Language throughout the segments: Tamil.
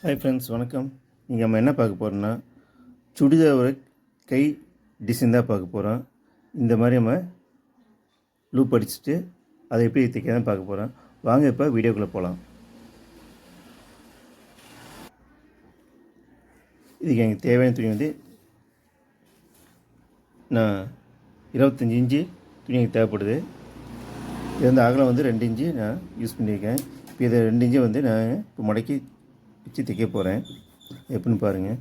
ஹாய் ஃப்ரெண்ட்ஸ், வணக்கம். இங்கே நம்ம என்ன பார்க்க போகிறோம்னா, சுடிதாரோட கை டிசைன் தான் பார்க்க போகிறோம். இந்த மாதிரி நம்ம லூப் அடிச்சுட்டு அதை எப்படி தைக்க தான் பார்க்க போகிறோம். வாங்க இப்போ வீடியோக்குள்ளே போகலாம். இதுக்கு எனக்கு தேவையான துணி வந்து நான் 25 இன்ச்சு துணி எனக்கு தேவைப்படுது. இது வந்து அகலம் வந்து 2 இன்ச்சு நான் யூஸ் பண்ணியிருக்கேன். இப்போ இதை 2 இன்ச்சை வந்து நான் இப்போ மடக்கி வச்சு தைக்க போகிறேன். எப்படின்னு பாருங்கள்.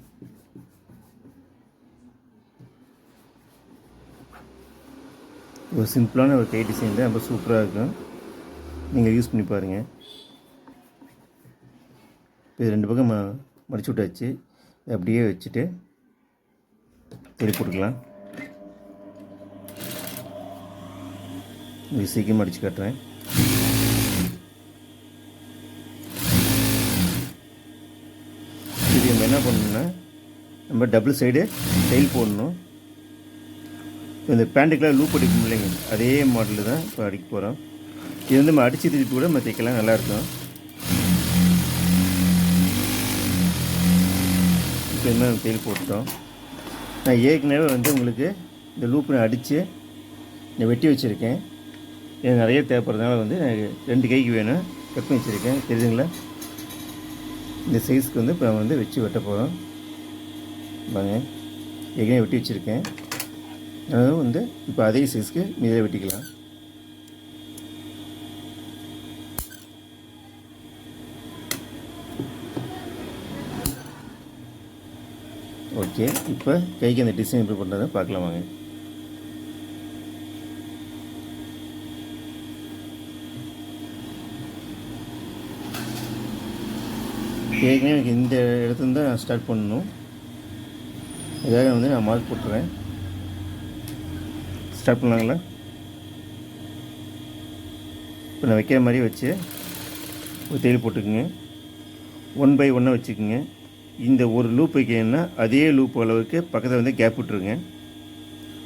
ஒரு சிம்பிளான ஒரு கை டிசைன் தான், ரொம்ப சூப்பராக இருக்கும். நீங்கள் யூஸ் பண்ணி பாருங்கள். இப்போ இது 2 பக்கம் மடிச்சு விட்டாச்சு. அப்படியே வச்சுட்டு தெளி போட்டுக்கலாம். இது சீக்கிரம் அடித்து காட்டுறேன். இது நம்ம என்ன பண்ணணும்னா, நம்ம டபுள் சைடு டைல் போடணும். இந்த பேண்ட்டுக்கெலாம் லூப் அடிக்கும் இல்லைங்க, அதே மாடலில் தான் இப்போ அடிக்க போகிறோம். இது வந்து நம்ம அடித்து திருப்பி கூட நம்ம தைக்கலாம், நல்லாயிருக்கும். இப்போ இந்த மாதிரி தையல் போட்டோம். நான் ஏற்கனவே வந்து உங்களுக்கு இந்த லூப் நான் அடித்து நான் வெட்டி வச்சுருக்கேன். எனக்கு நிறைய தேவைப்படுறதுனால வந்து எனக்கு 2 கைக்கு வேணும், கட் பண்ணி வச்சுருக்கேன். தெரியுதுங்களா? இந்த சைஸ்க்கு வந்து இப்போ நம்ம வந்து வச்சு வெட்ட போகிறோம். வாங்க, ஏற்கனவே வெட்டி வச்சுருக்கேன். அதுவும் வந்து இப்போ அதே சைஸ்க்கு மீதில் வெட்டிக்கலாம். ஓகே, இப்போ கைக்கு அந்த டிசைன் எப்படி பண்ணுறதை பார்க்கலாம் வாங்க. ஏற்கனவே எனக்கு இந்த இடத்துல தான் நான் ஸ்டார்ட் பண்ணணும். இதாக வந்து நான் மார்க் போட்டுறேன். ஸ்டார்ட் பண்ணலாங்களா? இப்போ நான் வைக்கிற மாதிரி வச்சு ஒரு தையல் போட்டுக்குங்க. 1 by 1 வச்சுக்கோங்க. இந்த ஒரு லூப் வைக்கணுன்னா அதே லூப் அளவுக்கு பக்கத்தில் வந்து கேப் விட்டுருங்க.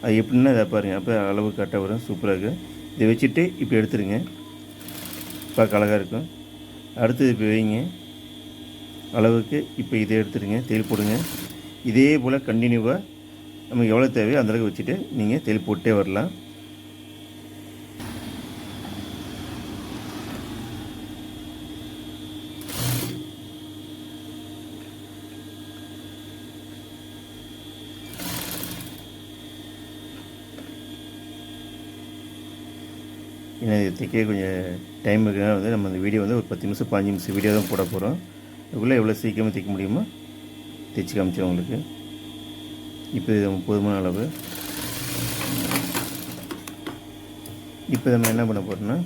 அது எப்படின்னா அதை பாருங்கள், அப்போ அளவு கரெக்டாக வரும், சூப்பராக இருக்குது. இதை வச்சுட்டு இப்போ எடுத்துருங்க, பார்க்க அழகாக இருக்கும். அடுத்தது இப்போ வைங்க அளவுக்கு. இப்போ இதை எடுத்துருங்க, தையல் போடுங்க. இதே போல் கண்டினியூவாக நமக்கு எவ்வளோ தேவையோ அந்தளவுக்கு வச்சுட்டு நீங்கள் தையல் போட்டே வரலாம். ஏன்னா இது தைக்க கொஞ்சம் டைம் இருக்கிறனால வந்து நம்ம இந்த வீடியோ வந்து ஒரு 10 நிமிஷம் 15 நிமிஷம் வீடியோ தான் போட போகிறோம். அதுக்குள்ளே எவ்வளோ சீக்கிரமாக தைக்க முடியுமோ தைச்சி காமிச்சிடும் உங்களுக்கு. இப்போ இது போதுமான அளவு. இப்போ நம்ம என்ன பண்ண போகிறோம்னா,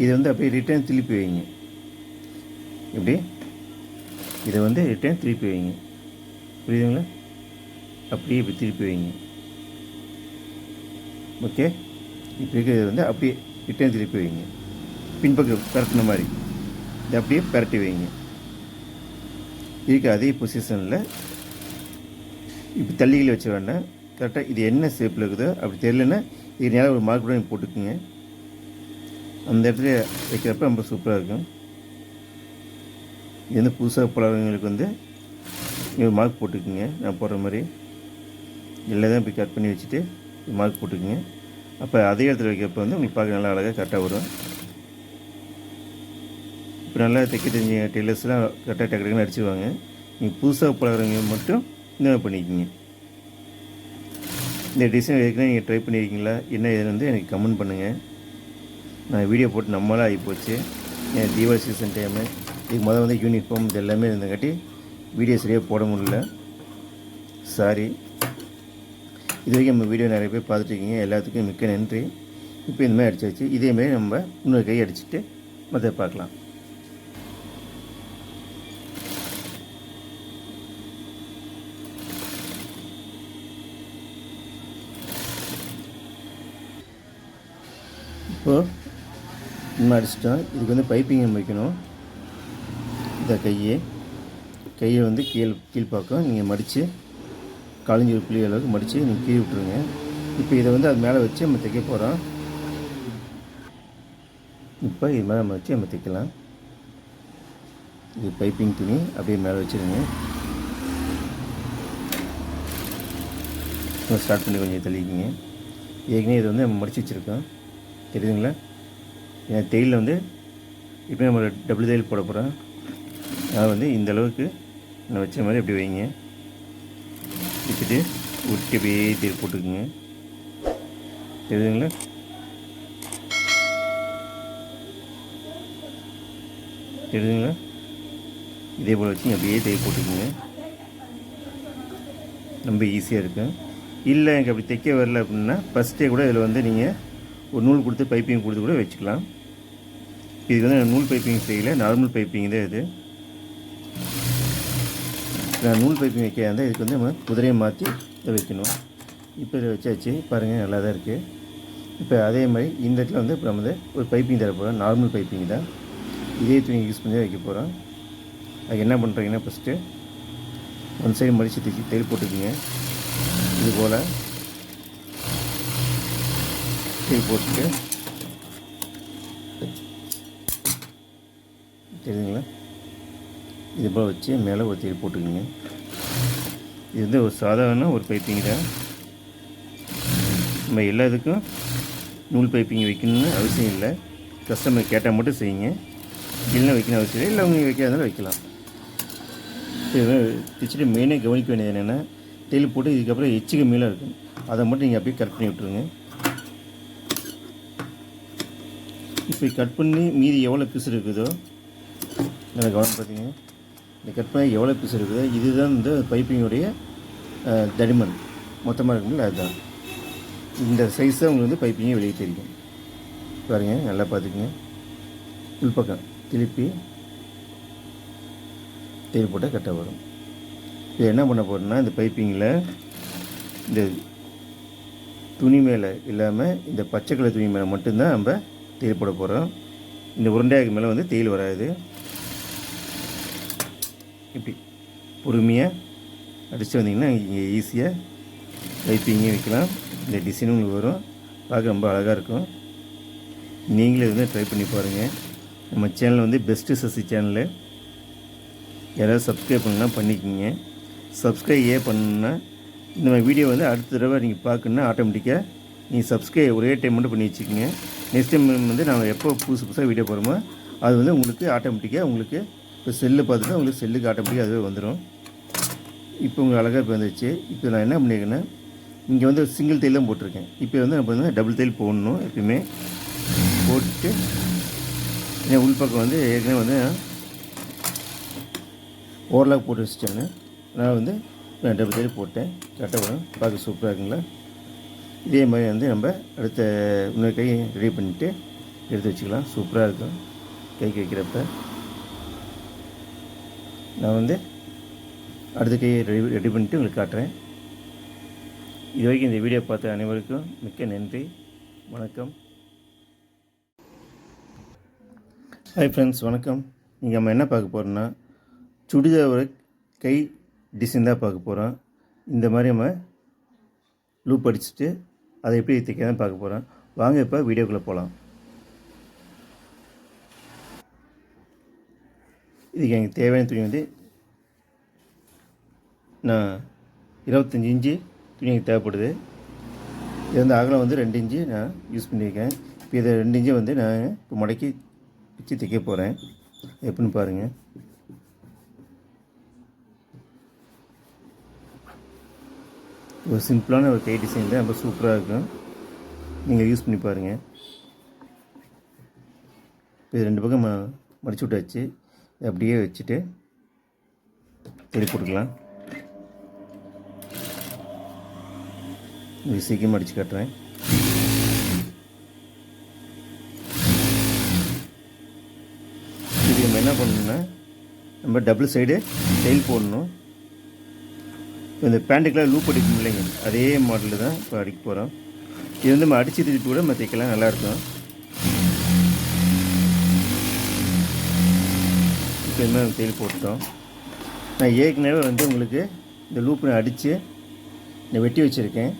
இதை வந்து அப்படியே ரிட்டர்ன் திருப்பி வைங்க. இப்படி இதை வந்து ரிட்டர்ன் திருப்பி வைங்க, புரியுதுங்களா? அப்படியே இப்படி திருப்பி வைங்க. ஓகே, இப்போ இருக்கிறது வந்து அப்படியே ரிட்டர்ன் திருப்பி வைங்க. பின்பக்கம் பரட்டின மாதிரி இதை அப்படியே பரட்டி வைங்க. இருக்க அதே பொசிஷனில் இப்போ தள்ளிகளை வச்ச வேண்டாம். கரெக்டாக இது என்ன ஷேப்பில் இருக்குதோ அப்படி தெரியலன்னா இது நேரம் ஒரு மார்க் கூட நீங்கள் போட்டுக்குங்க. அந்த இடத்துல வைக்கிறப்ப ரொம்ப சூப்பராக இருக்கும். இது வந்து புதுசாக பழகிறவங்களுக்கு வந்து நீங்கள் ஒரு மார்க் போட்டுக்குங்க. நான் போடுற மாதிரி எல்லாத்தையும் இப்படி கட் பண்ணி வச்சுட்டு மார்க் போட்டுக்குங்க. அப்போ அதே இடத்துல வைக்கிறப்ப வந்து உங்களுக்கு பார்க்க நல்லா அழகாக கரெக்டாக வரும். இப்போ நல்லா தைக்க தெரிஞ்ச டெய்லர்ஸ்லாம் கரெக்டாக டக்குன்னு அடிச்சுடுவாங்க. நீங்கள் புதுசாக பழகிறவங்க மட்டும் இந்த மாதிரி பண்ணிக்கிங்க. இந்த டிசைன் ஏற்கனவே நீங்கள் ட்ரை பண்ணியிருக்கீங்களா என்ன இதில் வந்து எனக்கு கமெண்ட் பண்ணுங்கள். நான் வீடியோ போட்டு நம்மளாக ஆகிப்போச்சு. என் தீபாவளி சீசன் டைமு, இதுக்கு முதல்ல வந்து யூனிஃபார்ம் இது எல்லாமே இருந்தங்காட்டி வீடியோ சரியாக போட முடியல, சாரி. இது வரைக்கும் நம்ம வீடியோ நிறைய பேர் பார்த்துட்ருக்கீங்க, எல்லாத்துக்கும் மிக்க நன்றி. இப்போ இந்த மாதிரி அடிச்சாச்சு. இதேமாரி நம்ம இன்னொரு கை அடிச்சுட்டு மற்ற பார்க்கலாம். இப்போது இன்னும் அடிச்சிட்டோம். இதுக்கு வந்து பைப்பிங் நம்ம வைக்கணும். இந்த கையை வந்து கீழ்ப்பாக்கம் நீங்கள் மடித்து காலஞ்சி ஒரு புள்ளி அளவுக்கு மடித்து நீங்கள் கீழே விட்டுருங்க. இப்போ இதை வந்து அது மேலே வச்சு நம்ம தைக்க போகிறோம். இப்போ இது மேலே நம்ம வச்சு நம்ம தைக்கலாம். இது பைப்பிங் துணி அப்படியே மேலே வச்சுருங்க. ஸ்டார்ட் பண்ணி கொஞ்சம் தள்ளிக்கிங்க. ஏற்கனவே இது வந்து நம்ம மடித்து வச்சுருக்கோம், தெரியுதுங்களா? ஏன்னா தையலில் வந்து இப்போ நம்ம டபுள் தையல் போட போகிறோம். அதை வந்து இந்த அளவுக்கு நான் வச்ச மாதிரி அப்படி வைங்க. வச்சுட்டு ஒட்டி அப்படியே தையல் போட்டுக்குங்க. தெரியுதுங்களா? தெரியுதுங்களா? இதே போல் வச்சு அப்படியே தையல் போட்டுக்குங்க. ரொம்ப ஈஸியாக இருக்கும். இல்லை எனக்கு அப்படி தைக்க வரல அப்படின்னா ஃபஸ்ட்டே கூட இதில் வந்து நீங்கள் ஒரு நூல் கொடுத்து பைப்பிங் கொடுத்து கூட வச்சுக்கலாம். இது வந்து நூல் பைப்பிங் செய்யலை, நார்மல் பைப்பிங் தான் இது. நான் நூல் பைப்பிங் வைக்க இருந்தால் இதுக்கு வந்து நம்ம குதிரையை மாற்றி இதை வைக்கணும். இப்போ இதை வச்சாச்சு பாருங்கள், நல்லா தான் இருக்குது. இப்போ அதே மாதிரி இந்த இடத்துல வந்து இப்போ நம்ம வந்து ஒரு பைப்பிங் தர போகிறோம். நார்மல் பைப்பிங் தான், இதே துணி யூஸ் பண்ணி தான் வைக்க போகிறோம். அதுக்கு என்ன பண்ணுறீங்கன்னா ஃபஸ்ட்டு ஒன் சைடு மடித்து தையல் போட்டுக்குங்க. இது போல் தையல் போட்டுட்டு தெரியுதுங்களா, இது போல் வச்சு மேலே ஒரு தையல் போட்டுக்குங்க. இது வந்து ஒரு சாதாரண ஒரு பைப்பிங் தான். நம்ம எல்லா இதுக்கும் நூல் பைப்பிங் வைக்கணும்னு அவசியம் இல்லை. கஸ்டமர் கேட்டால் மட்டும் செய்யுங்க, இல்லைன்னா வைக்கணும் அவசியம் இல்லை. இல்லை அவங்க வைக்காதனால வைக்கலாம். தைச்சிட்டு மெயினாக கவனிக்க வேண்டியது என்னென்னா, தையல் போட்டு இதுக்கப்புறம் எச்சுக்கு மேலே இருக்கும், அதை மட்டும் நீங்கள் அப்படியே கட் பண்ணி விட்ருங்க. இப்போ கட் பண்ணி மீதி எவ்வளோ பீஸ் இருக்குதோ நல்லா கவனம் பார்த்தீங்க. இந்த கட் பண்ணி எவ்வளோ பீஸ் இருக்குதோ இதுதான் இந்த பைப்பிங்குடைய தடிமன் மொத்தமாக இருக்குங்களா, அதுதான். இந்த சைஸ் தான் உங்களுக்கு வந்து பைப்பிங்கே வெளியே தெரியும். பாருங்கள், நல்லா பார்த்துக்குங்க. உள்பக்கம் திருப்பி தையல் போட்டால் கரெக்டாக வரும். இப்போ என்ன பண்ண போகிறோம்னா, இந்த பைப்பிங்கில் இந்த துணி மேலே இல்லாமல் இந்த பச்சை கலர் துணி மேலே மட்டும்தான் நம்ம தையல் போட போகிறோம். இந்த உருண்டையாக்கு மேலே வந்து தையல் வராது. இப்படி பொறுமையாக அடித்து வந்தீங்கன்னா இங்கே ஈஸியாக பைப்பிங்கே வைக்கலாம். இந்த டிசைனும் உங்களுக்கு வரும், பார்க்க ரொம்ப அழகாக இருக்கும். நீங்களே வந்து ட்ரை பண்ணி பாருங்கள். நம்ம சேனல் வந்து பெஸ்ட்சசி சேனலு. யாராவது சப்ஸ்கிரைப் பண்ணலாம் பண்ணிக்கோங்க. சப்ஸ்கிரைப் பண்ணணுன்னா இந்த மாதிரி வீடியோ வந்து அடுத்த தடவை நீங்கள் பார்க்கணுன்னா ஆட்டோமேட்டிக்காக நீங்கள் சப்ஸ்கிரைப் ஒரே டைம் மட்டும் பண்ணி வச்சுக்கோங்க. நெக்ஸ்ட் டைம் வந்து நாங்கள் எப்போ புதுசாக வீடியோ போடுறோமோ அது வந்து உங்களுக்கு ஆட்டோமேட்டிக்காக உங்களுக்கு இப்போ செல்லு பார்த்துட்டு உங்களுக்கு செல்லுக்கு ஆட்டோமேட்டிக்காக அதுவே வந்துடும். இப்போ உங்களுக்கு அழகாக இப்போ வந்துச்சு. இப்போ நான் என்ன பண்ணியிருக்கேன்னா, இங்கே வந்து சிங்கிள் தையல் தான் போட்டிருக்கேன். இப்போ வந்து நம்ம வந்து டபுள் தையல் போடணும். எப்பயுமே போட்டு ஏன்னா உள்பக்கம் வந்து ஏற்கனவே வந்து ஓவர்லாக் போட்டு வச்சுட்டேன்னு நான் வந்து டபுள் தையல் போட்டேன். கரெக்டாக வரும், பார்க்க சூப்பராக இருக்குங்களா. இதே மாதிரி வந்து நம்ம அடுத்த இன்னொரு கை ரெடி பண்ணிவிட்டு எடுத்து வச்சுக்கலாம். சூப்பராக இருக்கும் கைக்கு வைக்கிறப்ப. நான் வந்து அடுத்த கையை ரெடி பண்ணிவிட்டு உங்களுக்கு காட்டுறேன். இது வரைக்கும் இந்த வீடியோ பார்த்த அனைவருக்கும் மிக்க நன்றி, வணக்கம். ஹாய் ஃப்ரெண்ட்ஸ், வணக்கம். இங்கே நம்ம என்ன பார்க்க போகிறோம்னா, சுடிதாரோட கை டிசைன் தான் பார்க்க போகிறோம். இந்த மாதிரி நம்ம லூப் அடிச்சுட்டு அதை எப்படி தைக்க தான் பார்க்க போகிறோம். வாங்க இப்போ வீடியோக்குள்ளே போகலாம். இதுக்கு எனக்கு தேவையான துணி வந்து நான் 25 இன்ச்சு துணி எனக்கு தேவைப்படுது. இது வந்து அகலம் வந்து 2 இன்ச்சு நான் யூஸ் பண்ணியிருக்கேன். இப்போ இதை 2 இன்ச்சை வந்து நான் இப்போ மடக்கி வச்சு தைக்க போகிறேன். எப்படின்னு பாருங்கள். ஒரு சிம்பிளான ஒரு கை டிசைன் தான், ரொம்ப சூப்பராக இருக்கும். நீங்கள் யூஸ் பண்ணி பாருங்கள். இது 2 பக்கம் மடிச்சு விட்டாச்சு. அப்படியே வச்சுட்டு தையல் போட்டுக்கலாம். இது சீக்கிரம் அடித்து காட்டுறேன். இது நம்ம என்ன பண்ணணும்னா, நம்ம டபுள் சைடு தையல் போடணும். இப்போ இந்த பேண்ட்டுக்கெலாம் லூப் அடிக்கும் இல்லைங்க, அதே மாடலில் தான் இப்போ அடிக்க போகிறோம். இது வந்து நம்ம அடித்து திருப்பி கூட நம்ம தைக்கலாம், நல்லாயிருக்கும். இப்போ இந்த மாதிரி தையல் போட்டுட்டோம். நான் ஏற்கனவே வந்து உங்களுக்கு இந்த லூப் நான் அடித்து நான் வெட்டி வச்சுருக்கேன்.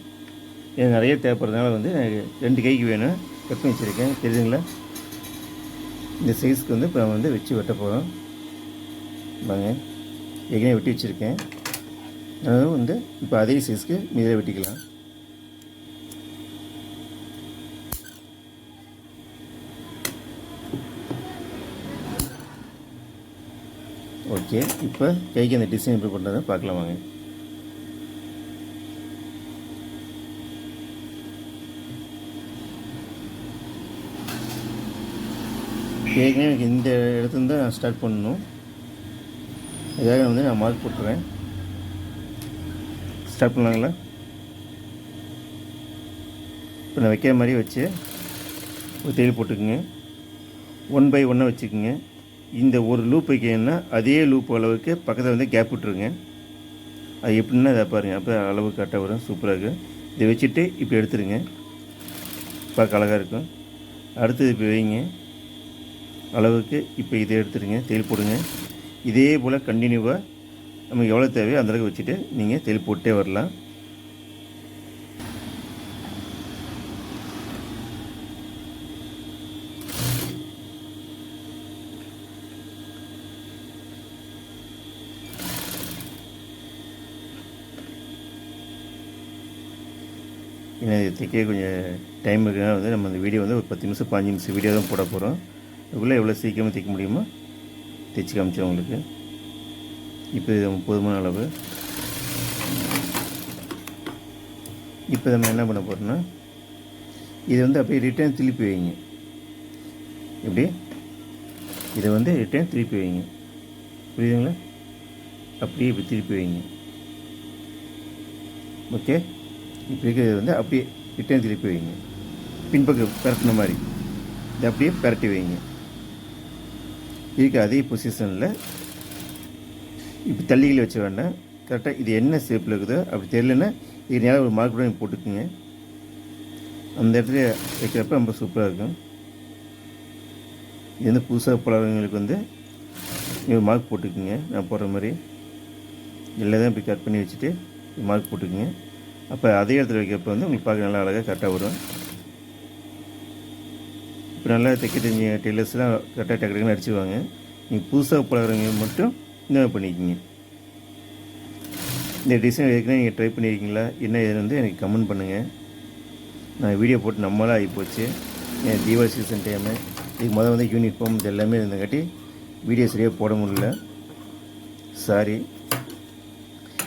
எனக்கு நிறைய தேவைப்படுறதுனால வந்து எனக்கு 2 கைக்கு வேணும், கட் பண்ணி வச்சுருக்கேன். தெரியுதுங்களா? இந்த சைஸ்க்கு வந்து இப்போ நம்ம வந்து வச்சு வெட்ட போகிறோம். வாங்க, ஏற்கனவே வெட்டி வச்சுருக்கேன். அதுவும் வந்து இப்போ அதே சைஸ்க்கு மீதில் வெட்டிக்கலாம். ஓகே, இப்போ கைக்கு அந்த டிசைன் எப்படி பண்ணுறதை பார்க்கலாம் வாங்க. ஏற்கனவே எனக்கு இந்த இடத்துல தான் நான் ஸ்டார்ட் பண்ணணும். இதாக வந்து நான் மார்க் போட்டுறேன். ஸ்டார்ட் பண்ணலாங்களா? இப்போ நான் வைக்கிற மாதிரி வச்சு ஒரு தையல் போட்டுக்குங்க. 1 by 1 வச்சுக்கோங்க. இந்த ஒரு லூப் வைக்கணுன்னா அதே லூப் அளவுக்கு பக்கத்தில் வந்து கேப் விட்டுருங்க. அது எப்படின்னா அதை பாருங்கள், அப்போ அளவு கரெக்டாக வரும். சூப்பராக இருக்குது. இதை வச்சுட்டு இப்போ எடுத்துருங்க. பார்க்க அழகாக இருக்கும். அடுத்தது இப்போ வைங்க அளவுக்கு. இப்போ இதை எடுத்துருங்க, தையல் போடுங்க. இதே போல் கண்டினியூவாக நமக்கு எவ்வளோ தேவையோ அந்தளவுக்கு வச்சுட்டு நீங்கள் தையல் போட்டே வரலாம். ஏன்னா இது தைக்க கொஞ்சம் டைம் இருக்குன்னா வந்து நம்ம அந்த வீடியோ வந்து ஒரு 10 நிமிஷம் 15 நிமிஷம் வீடியோ தான் போட போகிறோம். அதுக்குள்ளே எவ்வளோ சீக்கிரமாக தைக்க முடியுமோ தைச்சி காமிச்சிடும் உங்களுக்கு. இப்போ இது போதுமான அளவு. இப்போ நம்ம என்ன பண்ண போகிறோம்னா, இதை வந்து அப்படியே ரிட்டர்ன் திருப்பி வைங்க. இப்படி இதை வந்து ரிட்டர்ன் திருப்பி வைங்க. புரியுதுங்களா? அப்படியே இப்படி திருப்பி வைங்க. ஓகே, இப்போ இருக்கிறது வந்து அப்படியே ரிட்டர்ன் திருப்பி வைங்க. பின்பக்கம் பரட்டின மாதிரி இதை அப்படியே பரட்டி வைங்க. இருக்க அதே பொசிஷனில் இப்போ தள்ளிகள் வச்ச வேண்டாம். கரெக்டாக இது என்ன ஷேப்பில் இருக்குதோ அப்படி தெரியலன்னா இது நேரம் ஒரு மார்க் கூட போட்டுக்குங்க. அந்த இடத்துல வைக்கிறப்ப ரொம்ப சூப்பராக இருக்கும். இது வந்து புதுசாக பழகிறவங்களுக்கு வந்து நீங்கள் மார்க் போட்டுக்குங்க. நான் போடுற மாதிரி எல்லாத்தையும் இப்படி கட் பண்ணி வச்சுட்டு மார்க் போட்டுக்குங்க. அப்போ அதே இடத்துல வைக்கிறப்ப வந்து உங்களுக்கு பார்க்க நல்லா அழகாக கரெக்டாக வரும். இப்போ நல்லா தைக்க தெரிஞ்ச டெய்லர்ஸ்லாம் கரெக்டாக டக்குன்னு அடிச்சுவாங்க. நீங்கள் புதுசாக பழகிறவங்க மட்டும் இந்த பண்ணிக்கிங்க. இந்த டிசைன் ஏற்கனவே நீங்கள் ட்ரை பண்ணியிருக்கீங்களா என்ன இது வந்து எனக்கு கமெண்ட் பண்ணுங்கள். நான் வீடியோ போட்டு நம்மளாக ஆகிப்போச்சு. என் தீபாவளி சீசன் டைமு இதுக்கு வந்து யூனிஃபார்ம் இது எல்லாமே இருந்தங்காட்டி வீடியோ சரியாக போட முடியல. சாரி.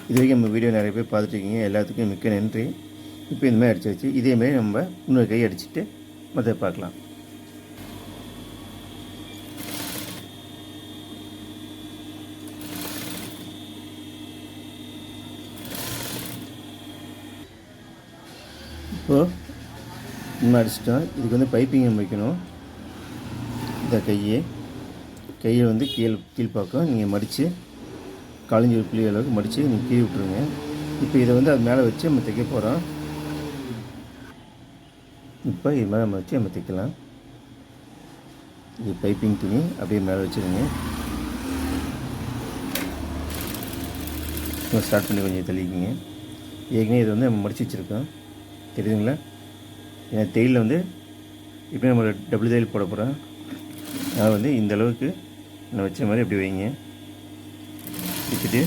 இது வரைக்கும் நம்ம வீடியோ நிறைய பேர் பார்த்துட்ருக்கீங்க. எல்லாத்துக்கும் மிக்க நன்றி. இப்போ இந்தமாதிரி அடித்து வச்சு இதேமாரி நம்ம இன்னொரு கை அடிச்சுட்டு மற்ற பார்க்கலாம். இப்போது இன்னும் அடிச்சிட்டோம். இதுக்கு வந்து பைப்பிங் வைக்கணும். இந்த கையை வந்து கீழ்ப்பாக்கம் நீங்கள் மடித்து காலஞ்சி ஒரு புள்ளி அளவுக்கு மடித்து நீங்கள் கீழே விட்டுருங்க. இப்போ இதை வந்து அது மேலே வச்சு நம்ம தைக்க போகிறோம். இப்போ இது மேலே நம்ம வச்சு நம்ம தைக்கலாம். இது பைப்பிங் துணி அப்படியே மேலே வச்சுருங்க. ஸ்டார்ட் பண்ணி கொஞ்சம் தள்ளிக்கிங்க. ஏற்கனவே இதை வந்து நம்ம மடித்து வச்சுருக்கோம். தெரியுதுங்களா? ஏன்னா தையலில் வந்து இப்போ நம்ம டபுள் தையல் போட போகிறோம். அதனால் வந்து இந்த அளவுக்கு நான் வச்ச மாதிரி அப்படி வைங்க. வச்சுட்டு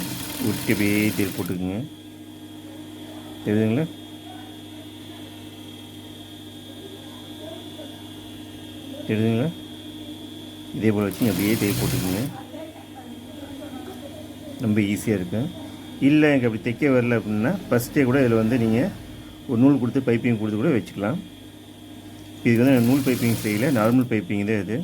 விட்டு அப்படியே தையல் போட்டுக்குங்க. தெரியுதுங்களா? தெரியுதுங்களா? இதே போல் வச்சு அப்படியே தையல் போட்டுக்குங்க. ரொம்ப ஈஸியாக இருக்கும். இல்லை எனக்கு அப்படி தைக்க வரல அப்படின்னா ஃபஸ்ட்டே கூட இதில் வந்து நீங்கள் ஒரு நூல் கொடுத்து பைப்பிங் கொடுத்து கூட வச்சுக்கலாம். இதுக்கு வந்து நூல் பைப்பிங் செய்யலை, நார்மல் பைப்பிங் தான் இது.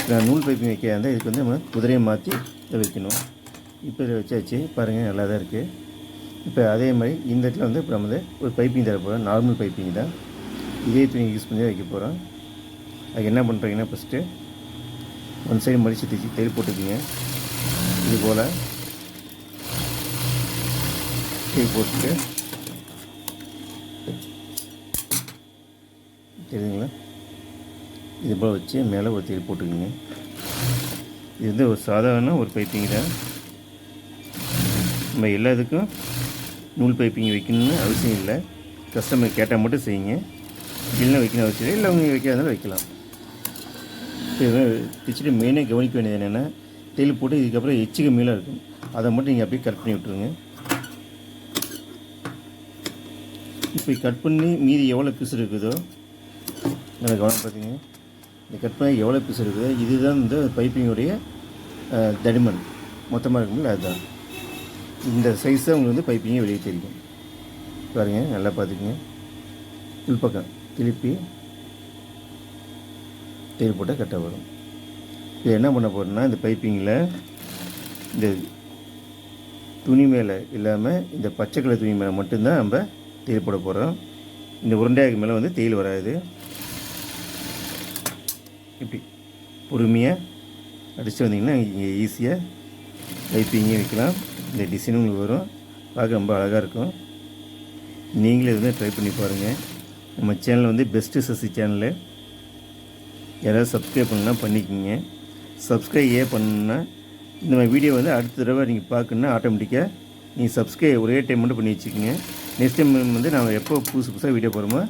நான் நூல் பைப்பிங் வைக்க இருந்தால் இதுக்கு வந்து நம்ம குதிரையை மாற்றி இதை வைக்கணும். இப்போ இதை வச்சாச்சு பாருங்கள், நல்லா தான் இருக்குது. இப்போ அதே மாதிரி இந்த இடத்துல வந்து இப்போ நம்ம ஒரு பைப்பிங் தர போகிறோம். நார்மல் பைப்பிங் தான். இதே துணி யூஸ் பண்ணி வைக்க போகிறோம். அதுக்கு என்ன பண்ணுறீங்கன்னா ஃபஸ்ட்டு ஒன் சைடு மடித்து தைச்சி தையல் போட்டுக்குங்க. இது போல் தையல் போட்டுட்டு தெரியுதுங்களா? இது போல் வச்சு மேலே ஒரு தையல் போட்டுக்குங்க. இது வந்து ஒரு சாதாரண ஒரு பைப்பிங் தான். நம்ம எல்லாத்துக்கும் நூல் பைப்பிங் வைக்கணும்னு அவசியம் இல்லை. கஸ்டமர் கேட்டால் மட்டும் செய்யுங்க. இல்லைன்னா வைக்கணும் அவசியம் இல்லை. இல்லை அவங்க வைக்காதனால வைக்கலாம். தைச்சிட்டு மெயினாக கவனிக்க வேண்டியது என்னென்னா, தையல் போட்டு இதுக்கப்புறம் எச்சுக்கு மேலே இருக்கும், அதை மட்டும் நீங்கள் அப்படியே கட் பண்ணி விட்ருங்க. இப்போ கட் பண்ணி மீதி எவ்வளோ பீஸ் இருக்குதோ நல்லா கவனம் பார்த்தீங்க. இந்த கட் பண்ணி எவ்வளோ பீஸ் இருக்குதோ இதுதான் இந்த பைப்பிங்குடைய தடிமன் மொத்தமாக இருக்குங்களா, அதுதான் இந்த சைஸ் தான் உங்களுக்கு வந்து பைப்பிங்கே வெளியே தெரியும். பாருங்கள், நல்லா பார்த்துக்குங்க. உள்பக்கம் திருப்பி தையல் போட்டால் கரெக்டாக வரும். இது என்ன பண்ண போகிறோம்னா, இந்த பைப்பிங்கில் இந்த துணி மேலே இல்லாமல் இந்த பச்சை கலர் துணி மேலே மட்டும்தான் நம்ம தையல் போட போகிறோம். இந்த உருண்டையாக்கு மேலே வந்து தையல் வராது. இப்படி பொறுமையாக அடித்து வந்தீங்கன்னா இங்கே ஈஸியாக பைப்பிங்கே வைக்கலாம். இந்த டிசைனும் உங்களுக்கு வரும், பார்க்க ரொம்ப அழகாக இருக்கும். நீங்களே வந்து ட்ரை பண்ணி பாருங்கள். நம்ம சேனல் வந்து பெஸ்ட்சசி சேனலு. யாராவது சப்ஸ்கிரைப் பண்ணலாம் பண்ணிக்கோங்க. சப்ஸ்கிரைப் பண்ணணுன்னா இந்த மாதிரி வீடியோ வந்து அடுத்த தடவை நீங்கள் பார்க்கணுன்னா ஆட்டோமேட்டிக்காக நீங்கள் சப்ஸ்கிரைப் ஒரே டைம் மட்டும் பண்ணி வச்சுக்கோங்க. நெக்ஸ்ட் டைம் வந்து நான் எப்போ புதுசாக வீடியோ போடுறோமோ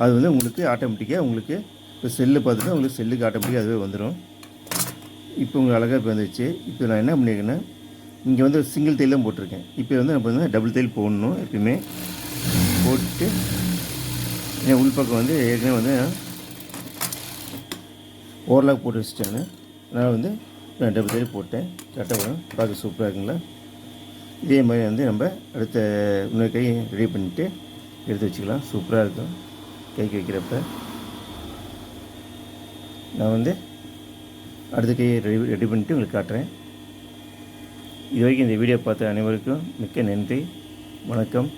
அது வந்து உங்களுக்கு ஆட்டோமேட்டிக்காக உங்களுக்கு இப்போ செல்லு பார்த்துட்டு உங்களுக்கு செல்லுக்கு ஆட்டோமேட்டிக்காக அதுவே வந்துடும். இப்போ உங்களுக்கு அழகாக இப்போ வந்துச்சு. இப்போ நான் என்ன பண்ணியிருக்கேன்னா, இங்கே வந்து சிங்கிள் தையல் தான் போட்டிருக்கேன். இப்போ வந்து நம்ம வந்து டபுள் தையல் போடணும். எப்பயுமே போட்டு என் உள்பக்கம் வந்து ஏற்கனவே வந்து ஓவர்லாக் போட்டு வச்சுட்டேன்னு, அதனால் வந்து நான் டபுள் தையல் போட்டேன். கரெக்டாக வரும், பார்க்க சூப்பராக இருக்குங்களா. இதே மாதிரி வந்து நம்ம அடுத்த இன்னொரு கை ரெடி பண்ணிவிட்டு எடுத்து வச்சுக்கலாம். சூப்பராக இருக்கும் கைக்கு வைக்கிறப்ப. நான் வந்து அடுத்த கையை ரெடி பண்ணிவிட்டு உங்களுக்கு காட்டுறேன். இது வரைக்கும் இந்த வீடியோ பார்த்த அனைவருக்கும் மிக்க நன்றி. வணக்கம்.